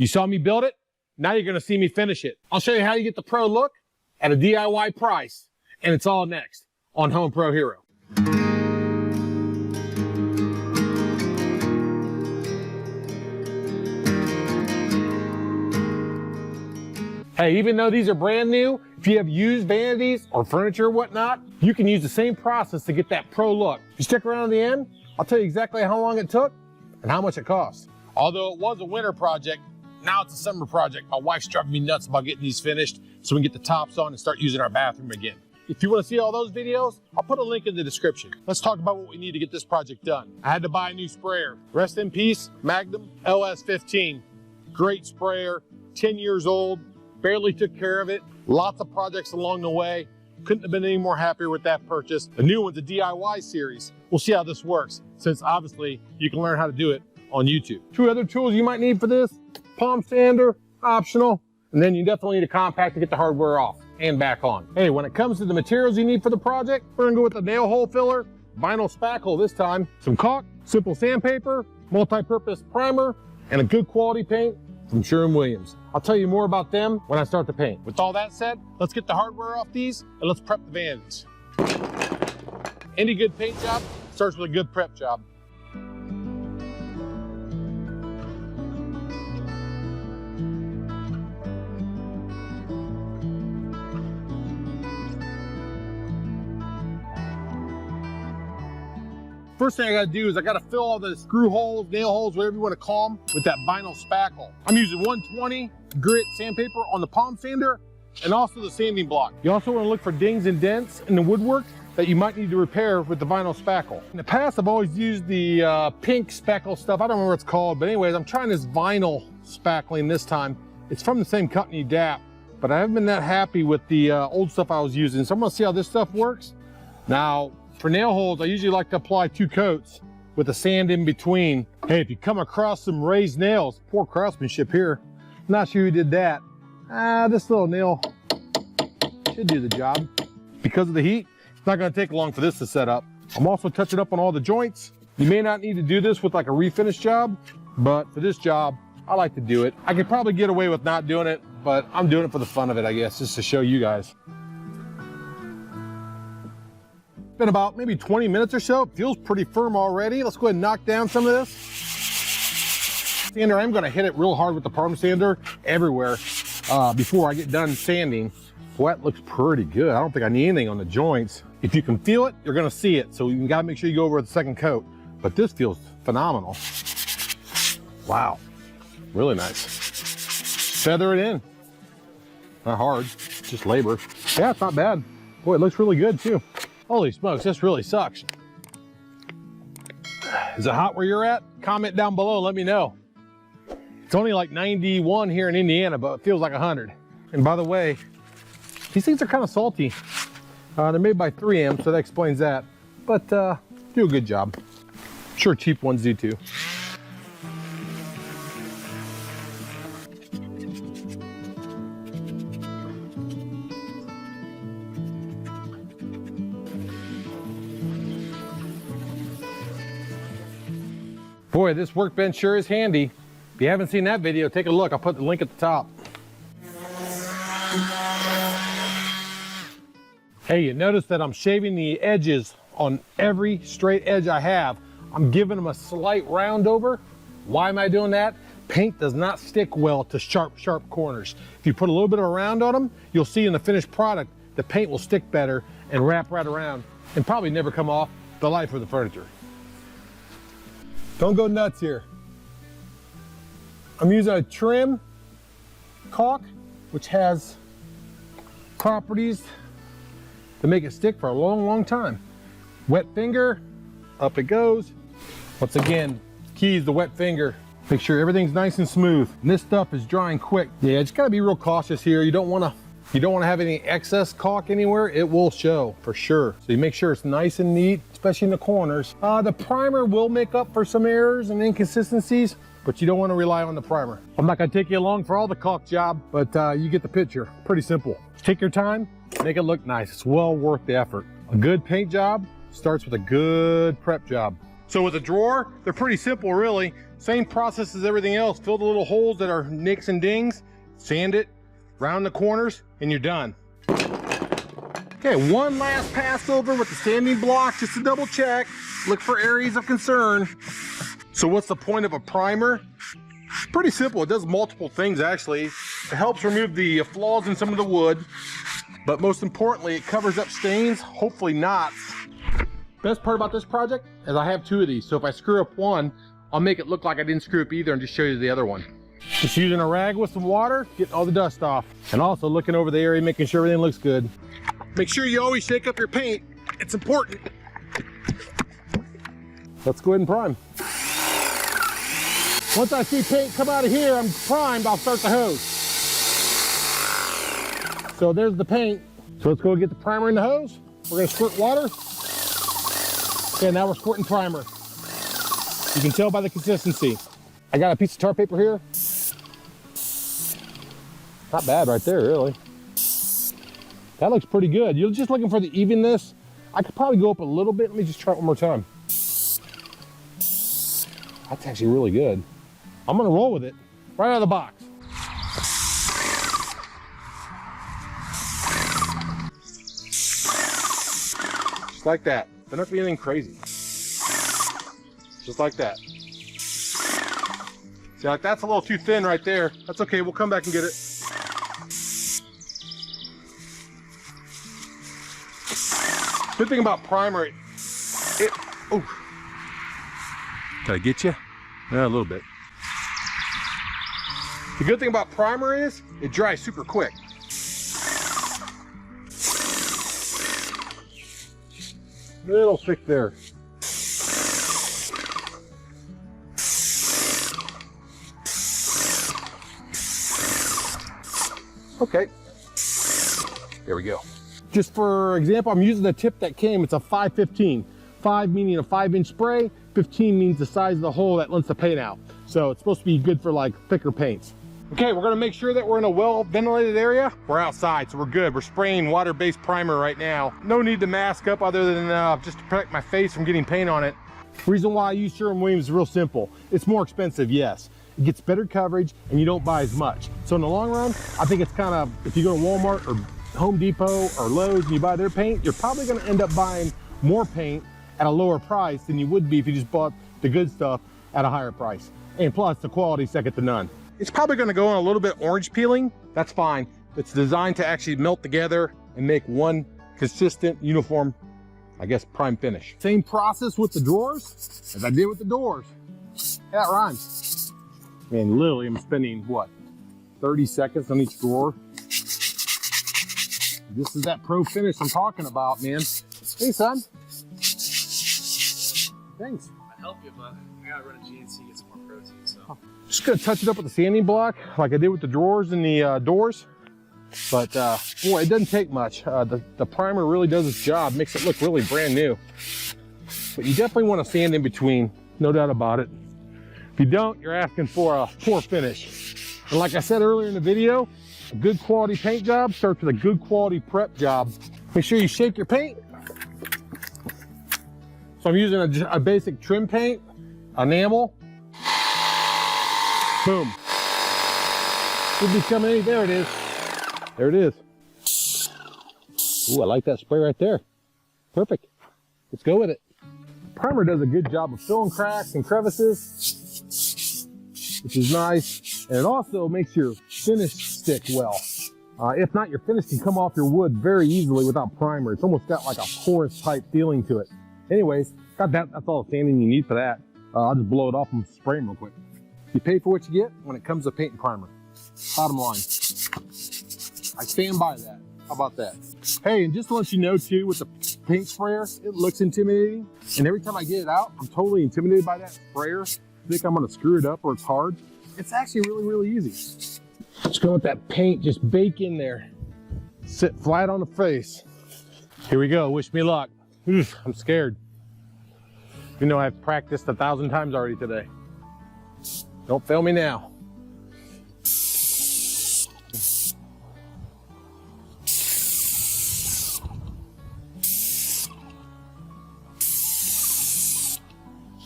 You saw me build it, now you're gonna see me finish it. I'll show you how you get the pro look at a DIY price, and it's all next on HomeproHero. Hey, even though these are brand new, if you have used vanities or furniture or whatnot, you can use the same process to get that pro look. If you stick around to the end, I'll tell you exactly how long it took and how much it cost. Although it was a winter project, now it's a summer project. My wife's driving me nuts about getting these finished so we can get the tops on and start using our bathroom again. If you want to see all those videos, I'll put a link in the description. Let's talk about what we need to get this project done. I had to buy a new sprayer. Rest in peace, Magnum LS15. Great sprayer, 10 years old. Barely took care of it. Lots of projects along the way. Couldn't have been any more happier with that purchase. The new one's a DIY series. We'll see how this works, since obviously you can learn how to do it on YouTube. Two other tools you might need for this: palm sander, optional, and then you definitely need a compact to get the hardware off and back on. Hey, when it comes to the materials you need for the project, we're gonna go with the nail hole filler, vinyl spackle this time, some caulk, simple sandpaper, multi-purpose primer, and a good quality paint from Sherwin-Williams. I'll tell you more about them when I start the paint. With all that said, let's get the hardware off these and let's prep the vanities. Any good paint job starts with a good prep job. First thing I gotta do is I gotta fill all the screw holes, nail holes, whatever you wanna call them, with that vinyl spackle. I'm using 120 grit sandpaper on the palm sander and also the sanding block. You also wanna look for dings and dents in the woodwork that you might need to repair with the vinyl spackle. In the past, I've always used the pink spackle stuff. I don't remember what it's called, but anyways, I'm trying this vinyl spackling this time. It's from the same company, DAP, but I haven't been that happy with the old stuff I was using. So I'm gonna see how this stuff works. Now, for nail holes, I usually like to apply 2 coats with the sand in between. Hey, if you come across some raised nails, poor craftsmanship here. Not sure who did that. This little nail should do the job. Because of the heat, it's not gonna take long for this to set up. I'm also touching up on all the joints. You may not need to do this with like a refinish job, but for this job, I like to do it. I could probably get away with not doing it, but I'm doing it for the fun of it, I guess, just to show you guys. Been about maybe 20 minutes or so. It feels pretty firm already. Let's go ahead and knock down some of this. Sander, I'm gonna hit it real hard with the palm sander everywhere before I get done sanding. Boy, that looks pretty good. I don't think I need anything on the joints. If you can feel it, you're gonna see it. So you gotta make sure you go over with the second coat. But this feels phenomenal. Wow, really nice. Feather it in. Not hard, just labor. Yeah, it's not bad. Boy, it looks really good too. Holy smokes, this really sucks. Is it hot where you're at? Comment down below, let me know. It's only like 91 here in Indiana, but it feels like 100. And by the way, these things are kind of salty. They're made by 3M, so that explains that. But do a good job. I'm sure cheap ones do too. Boy, this workbench sure is handy. If you haven't seen that video, take a look. I'll put the link at the top. Hey, you notice that I'm shaving the edges on every straight edge I have. I'm giving them a slight round over. Why am I doing that? Paint does not stick well to sharp corners. If you put a little bit of a round on them, you'll see in the finished product, the paint will stick better and wrap right around and probably never come off the life of the furniture. Don't go nuts here. I'm using a trim caulk, which has properties to make it stick for a long time. Wet finger, up it goes. Once again, key is the wet finger. Make sure everything's nice and smooth. And this stuff is drying quick. Yeah, just gotta be real cautious here. You don't wanna have any excess caulk anywhere. It will show for sure. So you make sure it's nice and neat, especially in the corners. The primer will make up for some errors and inconsistencies, but you don't want to rely on the primer. I'm not gonna take you along for all the caulk job, but you get the picture. Pretty simple. Take your time, make it look nice. It's well worth the effort. A good paint job starts with a good prep job. So with a drawer, they're pretty simple really. Same process as everything else. Fill the little holes that are nicks and dings, sand it, round the corners, and you're done. Okay, one last pass over with the sanding block just to double check. Look for areas of concern. So what's the point of a primer? Pretty simple. It does multiple things actually. It helps remove the flaws in some of the wood, but most importantly, it covers up stains, hopefully knots. Best part about this project is I have two of these, so if I screw up one, I'll make it look like I didn't screw up either and just show you the other one. Just using a rag with some water, getting all the dust off, and also looking over the area, making sure everything looks good. Make sure you always shake up your paint. It's important. Let's go ahead and prime. Once I see paint come out of here, I'm primed, I'll start the hose. So there's the paint. So let's go get the primer in the hose. We're gonna squirt water. Okay, now we're squirting primer. You can tell by the consistency. I got a piece of tar paper here. Not bad right there, really. That looks pretty good. You're just looking for the evenness. I could probably go up a little bit. Let me just try it one more time. That's actually really good. I'm gonna roll with it right out of the box. Just like that. Don't have to be anything crazy. Just like that. See, like that's a little too thin right there. That's okay, we'll come back and get it. Good thing about primer, oh, did I get you? Yeah, a little bit. The good thing about primer is it dries super quick. Little thick there. Okay, there we go. Just for example, I'm using the tip that came. It's a 5/15. 5 meaning a 5-inch spray, 15 means the size of the hole that lets the paint out. So it's supposed to be good for like thicker paints. Okay, we're gonna make sure that we're in a well-ventilated area. We're outside, so we're good. We're spraying water-based primer right now. No need to mask up other than just to protect my face from getting paint on it. Reason why I use Sherwin-Williams is real simple. It's more expensive, yes. It gets better coverage and you don't buy as much. So in the long run, I think it's kind of, if you go to Walmart or Home Depot or Lowe's and you buy their paint, you're probably gonna end up buying more paint at a lower price than you would be if you just bought the good stuff at a higher price. And plus, the quality's second to none. It's probably gonna go on a little bit orange peeling. That's fine. It's designed to actually melt together and make one consistent, uniform, I guess, prime finish. Same process with the drawers as I did with the doors. Yeah, that rhymes. Man, literally, I'm spending, what, 30 seconds on each drawer? This is that pro finish I'm talking about, man. Hey, son. Thanks. I help you, but I gotta run a GNC, get some more protein, so. Just gonna touch it up with the sanding block like I did with the drawers and the doors. But boy, it doesn't take much. The primer really does its job, makes it look really brand new. But you definitely want to sand in between, no doubt about it. If you don't, you're asking for a poor finish. And like I said earlier in the video, a good quality paint job starts with a good quality prep job. Make sure you shake your paint. So I'm using a basic trim paint, enamel. Boom. Should be coming in. There it is. There it is. Ooh, I like that spray right there. Perfect. Let's go with it. Primer does a good job of filling cracks and crevices, which is nice. And it also makes your finish stick well. If not, your finish can come off your wood very easily without primer. It's almost got like a porous type feeling to it. Anyways, got that. That's all the sanding you need for that. I'll just blow it off and spray them real quick. You pay for what you get when it comes to paint and primer. Bottom line. I stand by that. How about that? Hey, and just to let you know too, with the paint sprayer, it looks intimidating. And every time I get it out, I'm totally intimidated by that sprayer. I think I'm gonna screw it up or it's hard. It's actually really, really easy. Just gonna let that paint just bake in there. Sit flat on the face. Here we go, wish me luck. Oof, I'm scared. You know I've practiced 1,000 times already today. Don't fail me now.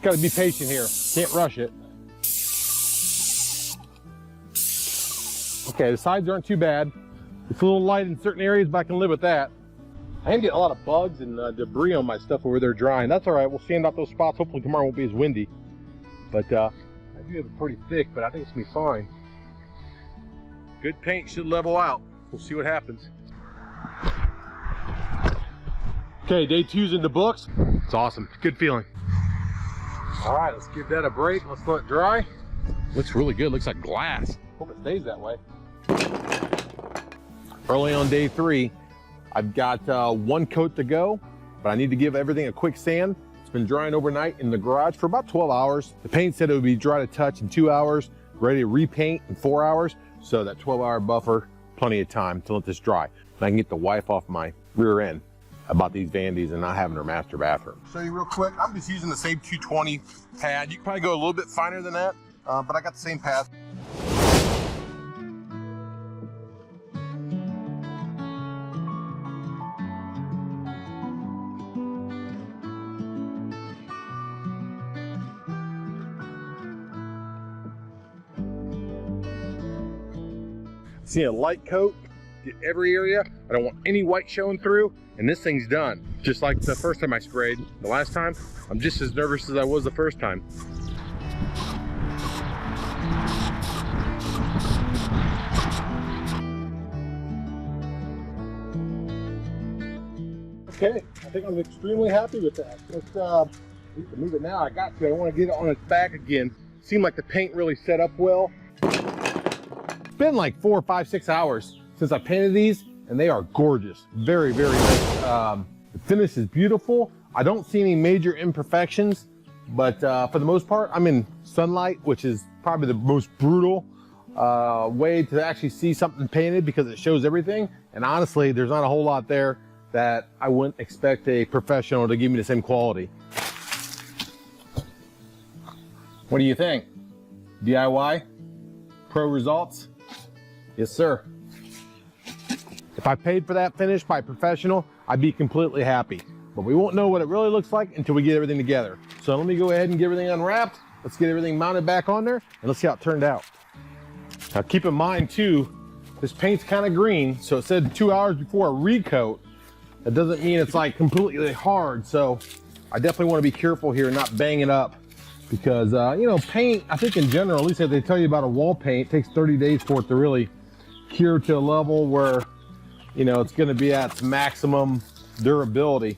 Just gotta be patient here. Can't rush it. Okay, the sides aren't too bad. It's a little light in certain areas, but I can live with that. I am getting a lot of bugs and debris on my stuff over there drying. That's all right, we'll sand out those spots. Hopefully tomorrow won't be as windy. But I do have it pretty thick, but I think it's gonna be fine. Good paint should level out. We'll see what happens. Okay, day 2's in the books. It's awesome, good feeling. All right, let's give that a break. Let's let it dry. Looks really good, looks like glass. Hope it stays that way. Early on day 3, I've got 1 coat to go, but I need to give everything a quick sand. It's been drying overnight in the garage for about 12 hours. The paint said it would be dry to touch in 2 hours, ready to repaint in 4 hours. So that 12-hour buffer, plenty of time to let this dry. And I can get the wife off my rear end about these vanities and not having her master bathroom. Show you real quick, I'm just using the same 220 pad. You can probably go a little bit finer than that, but I got the same pad. See a light coat, get every area. I don't want any white showing through, and this thing's done. Just like the first time I sprayed. The last time, I'm just as nervous as I was the first time. Okay, I think I'm extremely happy with that. Let's move it now. I got to. I want to get it on its back again. Seemed like the paint really set up well. It's been like 4, 5, 6 hours since I painted these, and they are gorgeous. Very, very nice. The finish is beautiful. I don't see any major imperfections, but for the most part, I'm in sunlight, which is probably the most brutal way to actually see something painted because it shows everything. And honestly, there's not a whole lot there that I wouldn't expect a professional to give me the same quality. What do you think? DIY? Pro results? Yes, sir. If I paid for that finish by a professional, I'd be completely happy. But we won't know what it really looks like until we get everything together. So let me go ahead and get everything unwrapped. Let's get everything mounted back on there, and let's see how it turned out. Now keep in mind too, this paint's kind of green, so it said 2 hours before a recoat. That doesn't mean it's like completely hard, so I definitely want to be careful here and not bang it up. Because, you know, paint, I think in general, at least if they tell you about a wall paint, it takes 30 days for it to really cure to a level where, you know, it's going to be at its maximum durability.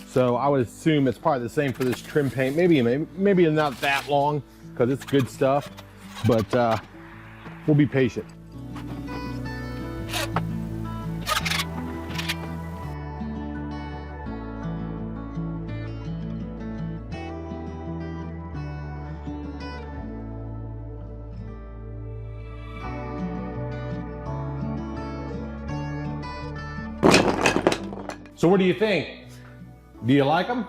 So I would assume it's probably the same for this trim paint. Maybe not that long because it's good stuff, but we'll be patient. So what do you think? Do you like them?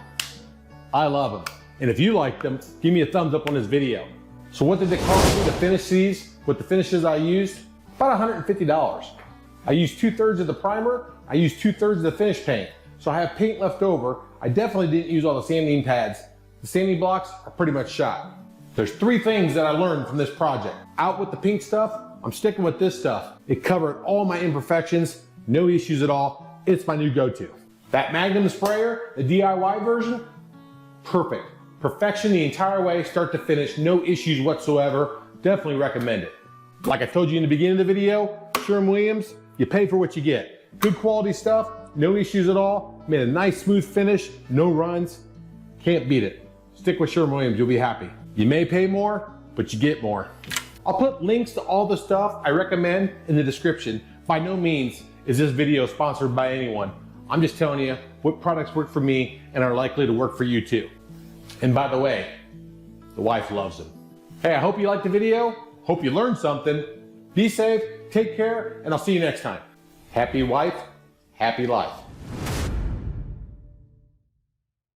I love them. And if you like them, give me a thumbs up on this video. So what did it cost me to finish these with the finishes I used? About $150. I used 2/3 of the primer. I used 2/3 of the finish paint. So I have paint left over. I definitely didn't use all the sanding pads. The sanding blocks are pretty much shot. There's 3 things that I learned from this project. Out with the pink stuff. I'm sticking with this stuff. It covered all my imperfections, no issues at all. It's my new go-to. That Magnum sprayer, the DIY version, perfect. Perfection the entire way, start to finish, no issues whatsoever. Definitely recommend it. Like I told you in the beginning of the video, Sherwin-Williams, you pay for what you get. Good quality stuff, no issues at all. Made a nice smooth finish, no runs. Can't beat it. Stick with Sherwin-Williams, you'll be happy. You may pay more, but you get more. I'll put links to all the stuff I recommend in the description. By no means is this video sponsored by anyone. I'm just telling you what products work for me and are likely to work for you too. And by the way, the wife loves them. Hey, I hope you liked the video. Hope you learned something. Be safe, take care, and I'll see you next time. Happy wife, happy life.